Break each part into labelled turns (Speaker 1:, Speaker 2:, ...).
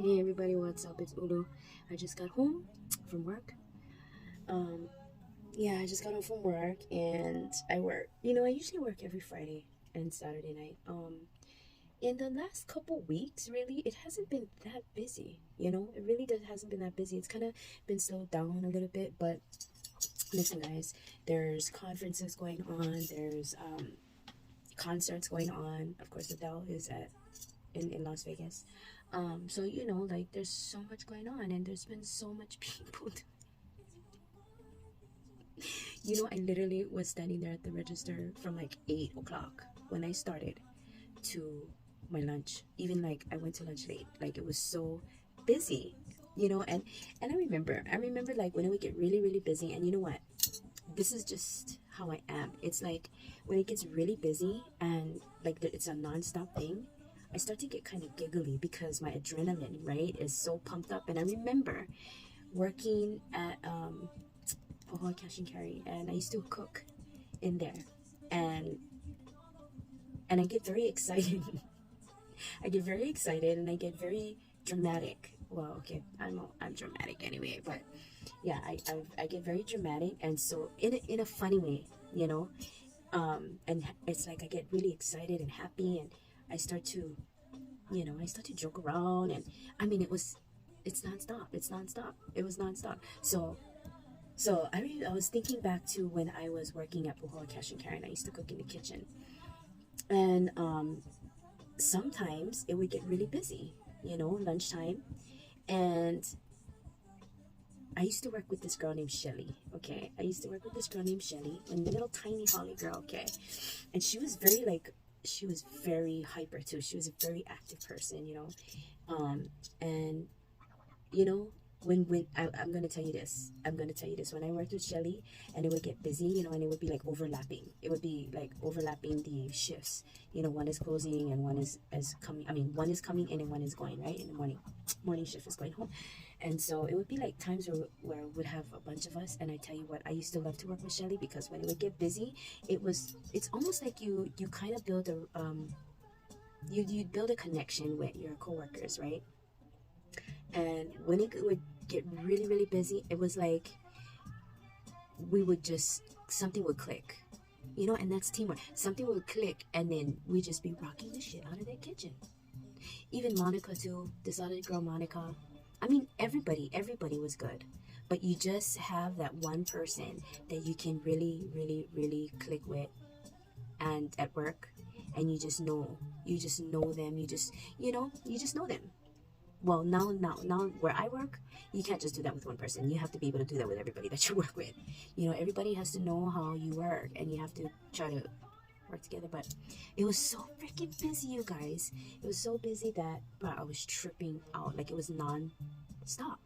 Speaker 1: Hey everybody, what's up? It's Ulu. I just got home from work. Um, yeah, I just got home from work and I work. I usually work every Friday and Saturday night. In the last couple weeks, really, it hasn't been that busy. It really hasn't been that busy. It's kind of been slowed down a little bit, but listen, guys, there's conferences going on. There's concerts going on. Of course, Adele is in Las Vegas. So like there's so much going on and there's been so much people. I literally was standing there at the register from like 8 o'clock when I started to my lunch. Even like I went to lunch late. Like it was so busy, and I remember like when it would get really, really busy, and you know what? This is just how I am. It's like when it gets really busy and like it's a non-stop thing, I start to get kind of giggly because my adrenaline, right, is so pumped up. And I remember working at Pohoa Cash and Carry, and I used to cook in there, and I get very excited. I get very excited, and I get very dramatic. Well, okay, I'm dramatic anyway, but yeah, I get very dramatic, and so in a funny way, and it's like I get really excited and happy, and I start to I start to joke around, and I mean it's nonstop. It's nonstop. It was nonstop. So I was thinking back to when I was working at Pujoa Cash and Carry, and I used to cook in the kitchen, and sometimes it would get really busy, lunchtime, and I used to work with this girl named Shelly. Okay, I used to work with this girl named Shelly, a little tiny Holly girl. Okay, and she was very hyper too. She was a very active person, and you know when I'm gonna tell you this, when I worked with Shelly and it would get busy, and it would be like overlapping, the shifts. One is closing and one is coming. I mean, one is coming in and one is going, right, in the morning shift is going home. And so it would be like times where would have a bunch of us. And I tell you what, I used to love to work with Shelly because when it would get busy, it's almost like you kind of build you build a connection with your coworkers, right? And when it would get really, really busy, it was like we would just something would click, and that's teamwork. Something would click, and then we just be rocking the shit out of that kitchen. Even Monica too, this other girl Monica. I mean, everybody was good, but you just have that one person that you can really, really, really click with, and at work, and you just know them. You just know them. Well, now where I work, you can't just do that with one person. You have to be able to do that with everybody that you work with. Everybody has to know how you work, and you have to try to work together. But it was so freaking busy, you guys. It was so busy that, bro, I was tripping out. Like, it was non-stop,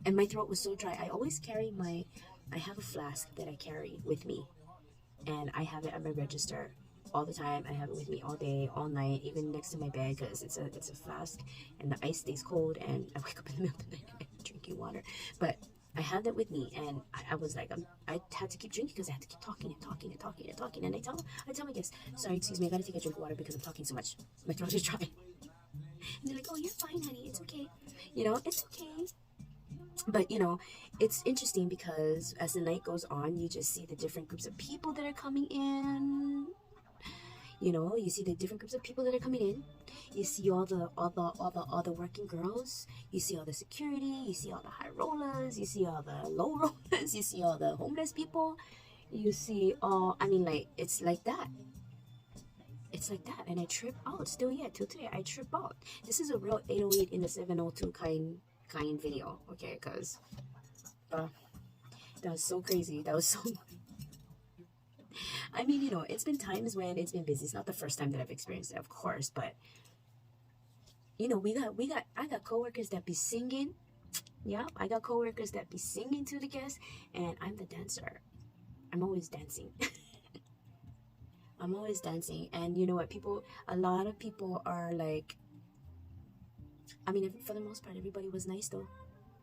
Speaker 1: and my throat was so dry. I have a flask that I carry with me, and I have it at my register all the time. I have it with me all day, all night, even next to my bed, because it's a flask, and the ice stays cold, and I wake up in the middle of the night and I'm drinking water. But I had that with me, and I was like, I had to keep drinking because I had to keep talking and talking and talking and talking. And I tell my guests, sorry, excuse me, I gotta take a drink of water because I'm talking so much. My throat is dry. And they're like, oh, you're fine, honey. It's okay. It's okay. But it's interesting because as the night goes on, you just see the different groups of people that are coming in. You see the different groups of people that are coming in. You see all the working girls. You see all the security. You see all the high rollers. You see all the low rollers. You see all the homeless people. You see all. I mean, like, it's like that. It's like that, and I trip out still yet till today. I trip out. This is a real 808 in the 702 kind video, okay? Because that was so crazy. That was so. I mean, it's been times when it's been busy. It's not the first time that I've experienced it, of course, but I got coworkers that be singing. Yeah, I got coworkers that be singing to the guests, and I'm the dancer. I'm always dancing. I'm always dancing, and you know what? A lot of people are like. I mean, for the most part, everybody was nice though.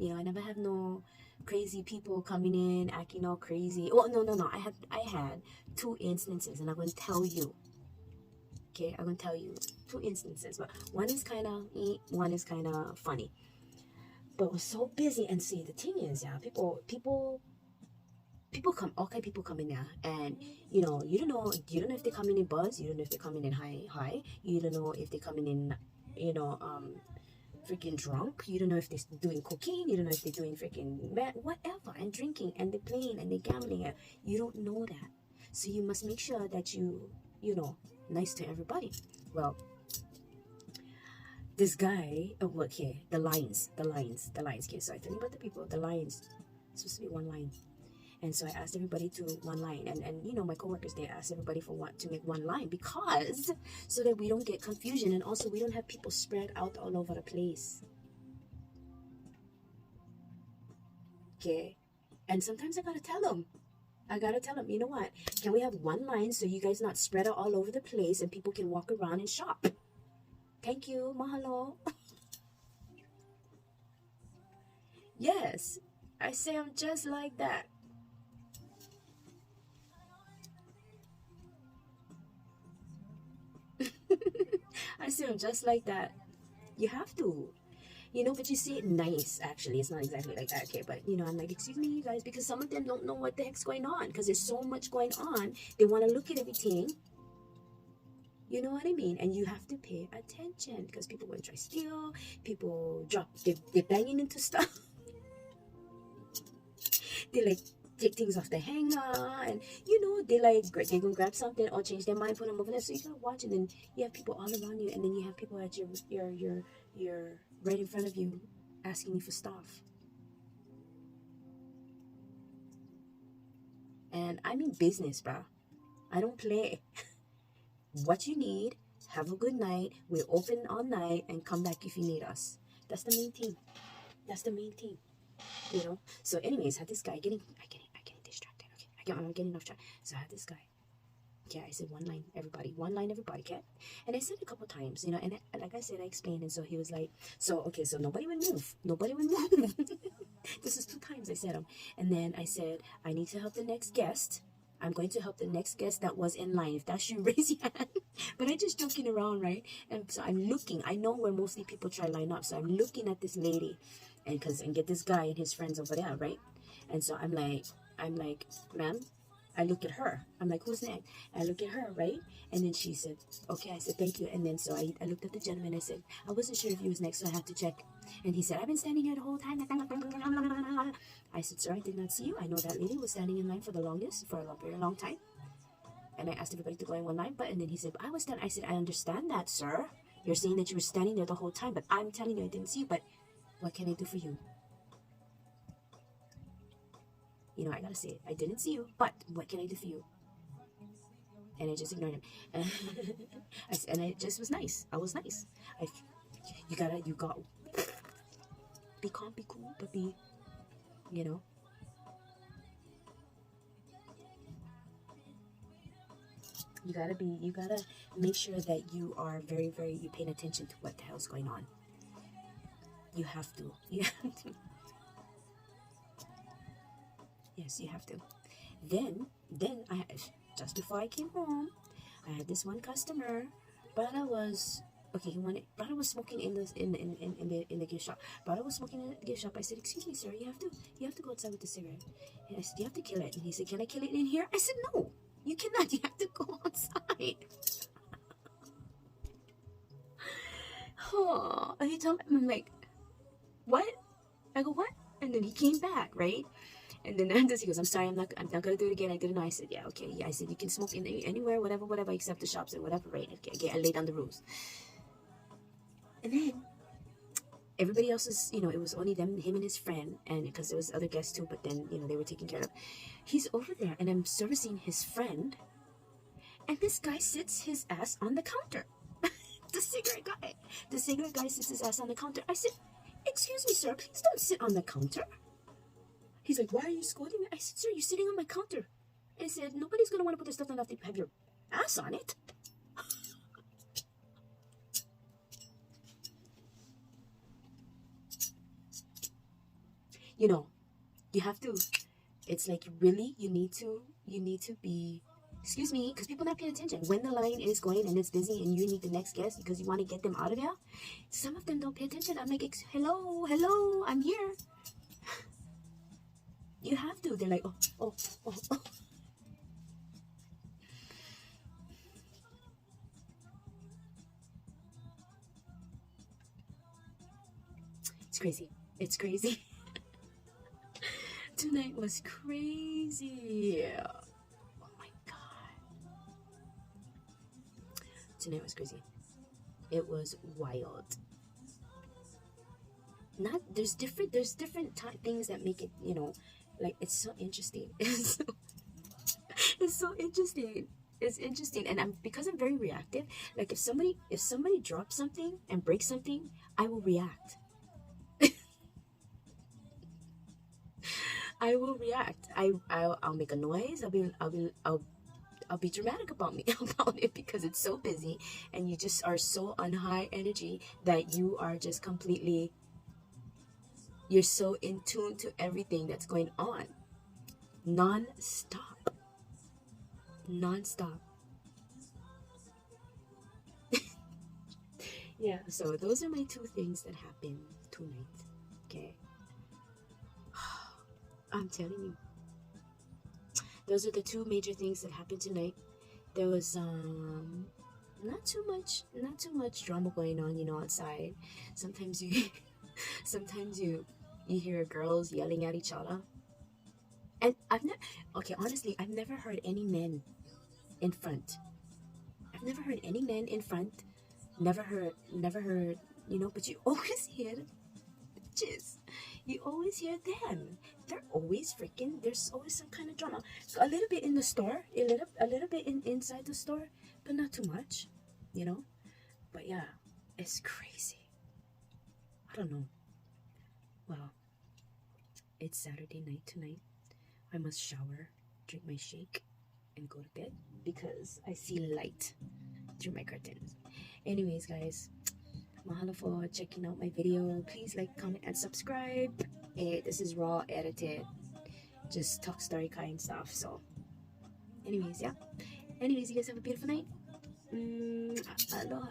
Speaker 1: I never had no crazy people coming in acting all crazy. Well, no. I had two instances, and I'm going to tell you. Okay, I'm gonna tell you two instances, but one is kind of one is kind of funny. But we're so busy, and see, the thing is, yeah, people come, all kind of people come in there, and you don't know if they come in buzz, you don't know if they come in high, you don't know if they coming in, you know, freaking drunk, you don't know if they're doing cocaine, you don't know if they're doing freaking whatever, and drinking, and they're playing, and they're gambling, and you don't know that. So you must make sure that you know, nice to everybody. Well, this guy, oh, okay, the lines, okay, so I tell you about the people, the lines, it's supposed to be one line. And so I asked everybody to one line, and you know, my coworkers, they asked everybody for what to make one line, because so that we don't get confusion, and also we don't have people spread out all over the place. Okay, and sometimes I gotta tell them, you know what, can we have one line so you guys not spread out all over the place and people can walk around and shop? Thank you, mahalo. Yes, I say I'm just like that. I say I'm just like that. You have to. You know, but you see it nice, actually. It's not exactly like that, okay? But, you know, I'm like, excuse me, you guys, because some of them don't know what the heck's going on, because there's so much going on. They want to look at everything. You know what I mean? And you have to pay attention, because people want to try steal, people drop, they're banging into stuff. They, like, take things off the hanger, and, you know, they gonna grab something or change their mind, put them over there. So you gotta watch, and then you have people all around you, and then you have people at your right in front of you asking you for stuff. And I mean business, bruh. I don't play. What you need, have a good night. We're open all night, and come back if you need us. That's the main thing. That's the main thing. You know? So anyways, I had this guy I getting distracted. Okay. I'm getting off track. So I had this guy. Yeah, I said one line, everybody. One line, everybody, okay? And I said it a couple times, you know, and like I said, I explained, and so he was like, so, okay, so nobody would move. Nobody would move. This is 2 times I said them. And then I said, I need to help the next guest. I'm going to help the next guest that was in line. If that's you, raise your hand. But I just joking around, right? And so I'm looking. I know where mostly people try to line up. So I'm looking at this lady, and get this guy and his friends over there, right? And so I'm like, ma'am, I look at her. I'm like, who's next? I look at her, right? And then she said, okay. I said, thank you. And then so I looked at the gentleman. I said, I wasn't sure if he was next, so I had to check. And he said, I've been standing here the whole time. I said, sir, I did not see you. I know that lady was standing in line for the longest, for a very long time. And I asked everybody to go in one line. And then he said, I was standing. I said, I understand that, sir. You're saying that you were standing there the whole time, but I'm telling you I didn't see you. But what can I do for you? You know, I gotta say it. I didn't see you, but what can I do for you? And I just ignored him. And it just was nice. I was nice. You got, be calm, be cool, but be, you know. You gotta make sure that you are you paying attention to what the hell's going on. You have to. You have to. Yes, you have to. Then just before I came home, I had this one customer. Brother was okay. Brother was smoking in the gift shop. Brother was smoking in the gift shop. I said, "Excuse me, sir. You have to go outside with the cigarette." And I said, "You have to kill it." And he said, "Can I kill it in here?" I said, "No, you cannot. You have to go outside." Oh, and he told me, I'm like, "What?" I go, "What?" And then he came back, right? And then after he goes, I'm sorry, I'm not gonna do it again. I didn't know. I said, yeah, okay. Yeah, I said, you can smoke anywhere, whatever, except the shops and whatever, right? Okay, I laid down the rules. And then everybody else is, you know, it was only him and his friend, and because there was other guests too, but then, you know, they were taken care of. He's over there, and I'm servicing his friend, and this guy sits his ass on the counter. The cigarette guy sits his ass on the counter. I said, excuse me, sir, please don't sit on the counter. He's like, why are you scolding me? I said, sir, you're sitting on my counter. I said, nobody's going to want to put their stuff on after you have your ass on it. You know, you have to, it's like, really, you need to be Excuse me, because people not paying attention. When the line is going and it's busy and you need the next guest because you want to get them out of there, some of them don't pay attention. I'm like, hello, hello, I'm here. You have to. They're like, oh, oh, oh, oh. It's crazy. It's crazy. Tonight was crazy. Oh my god. Tonight was crazy. It was wild. Not there's different things that make it, you know, like it's so interesting. It's so interesting. It's interesting, and because I'm very reactive. Like if somebody drops something and breaks something, I will react. I will react. I'll make a noise. I'll be dramatic about me about it because it's so busy and you just are so on high energy that you are just completely, you're so in tune to everything that's going on. Non-stop. Non-stop. Yeah, so those are my two things that happened tonight. Okay. I'm telling you. Those are the two major things that happened tonight. There was not too much drama going on, you know, outside. Sometimes you sometimes you hear girls yelling at each other. And honestly, I've never heard any men in front. I've never heard any men in front. Never heard, you know, but you always hear the bitches. You always hear them. They're always freaking, there's always some kind of drama. So a little bit in the store, a little bit inside the store, but not too much, you know? But yeah, it's crazy. I don't know. Well, it's Saturday night tonight. I must shower, drink my shake, and go to bed because I see light through my curtains. Anyways, guys, mahalo for checking out my video. Please like, comment, and subscribe. This is raw, edited, just talk story kind stuff. So, anyways, yeah. Anyways, you guys have a beautiful night. Aloha.